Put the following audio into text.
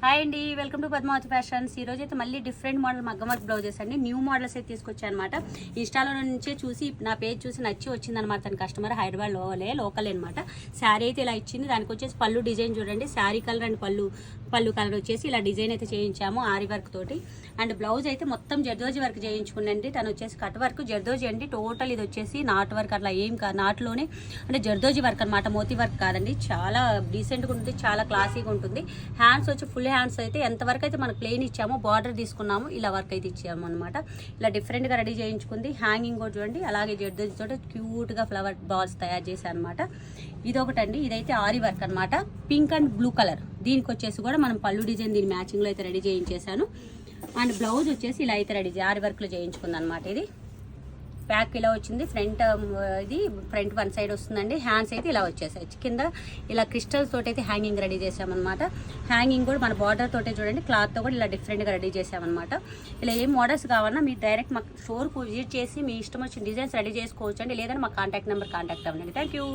Hi అండి, welcome to Padmavati fashions. ఈ రోజు అయితే మళ్ళీ డిఫరెంట్ మోడల్ మగ్గం వర్క్ బ్లౌజెస్ అండి. న్యూ మోడల్స్ అయితే తీసుకొచ్చాను అనమాట. ఇన్స్టాలో నుంచే చూసి నా పేజ్ చూసి నచ్చి వచ్చిందనమాట. తన కస్టమర్ హైదరాబాద్ లోకల్ అనమాట. శారీ అయితే ఇలా ఇచ్చింది. దానికి వచ్చేసి పళ్ళు డిజైన్ చూడండి, శారీ కలర్ అండ్ పళ్ళు కలర్ వచ్చేసి ఇలా డిజైన్ అయితే చేయించాము ఆరి వర్క్ తోటి. అండ్ బ్లౌజ్ అయితే మొత్తం జర్దోజీ వర్క్ చేయించుకుందండి. తను వచ్చేసి కట్ వర్క్ జర్దోజీ అండి. టోటల్ ఇది వచ్చేసి నాట్ వర్క్ అట్లా ఏం కాదు, నాట్లోనే అంటే జర్దోజీ వర్క్ అనమాట, మోతీ వర్క్ కాదండి. చాలా డీసెంట్గా ఉంటుంది, చాలా క్లాసీగా ఉంటుంది. హ్యాండ్స్ వచ్చి ఫుల్ హ్యాండ్స్ అయితే ఎంతవరకు అయితే మనకు ప్లెయిన్ ఇచ్చామో, బార్డర్ తీసుకున్నాము, ఇలా వర్క్ అయితే ఇచ్చాము అనమాట. ఇలా డిఫరెంట్గా రెడీ చేయించుకుంది. హ్యాంగింగ్ కూడా చూడండి, అలాగే జర్దోజీ తోటి క్యూట్గా ఫ్లవర్ బాల్స్ తయారు చేశాను అనమాట. ఇది ఒకటండి, ఇదైతే ఆరి వర్క్ అనమాట, పింక్ అండ్ బ్లూ కలర్. దీనికి వచ్చేసి కూడా మనం పళ్ళు డిజైన్ దీని మ్యాచింగ్లో అయితే రెడీ చేయించేసాను. అండ్ బ్లౌజ్ వచ్చేసి ఇలా అయితే రెడీ ఆరి వర్క్లో చేయించుకుంది అనమాట. ఇది బ్యాక్ ఇలా వచ్చింది, ఫ్రంట్ ఇది ఫ్రంట్ వన్ సైడ్ వస్తుందండి. హ్యాండ్స్ అయితే ఇలా వచ్చేసాయి. కింద ఇలా క్రిస్టల్స్ తోటి అయితే హ్యాంగింగ్ రెడీ చేసామన్నమాట. హ్యాంగింగ్ కూడా మన బార్డర్ తోటే చూడండి, క్లాత్తో కూడా ఇలా డిఫరెంట్గా రెడీ చేసామన్నమాట. ఇలా ఏం మోడల్స్ కావాలన్నా మీరు డైరెక్ట్ మాకు స్టోర్కు విజిట్ చేసి మీ ఇష్టం వచ్చిన డిజైన్స్ రెడీ చేసుకోవచ్చు అండి. లేదంటే మా కాంటాక్ట్ నెంబర్ కాంటాక్ట్ అవ్వండి. Thank you.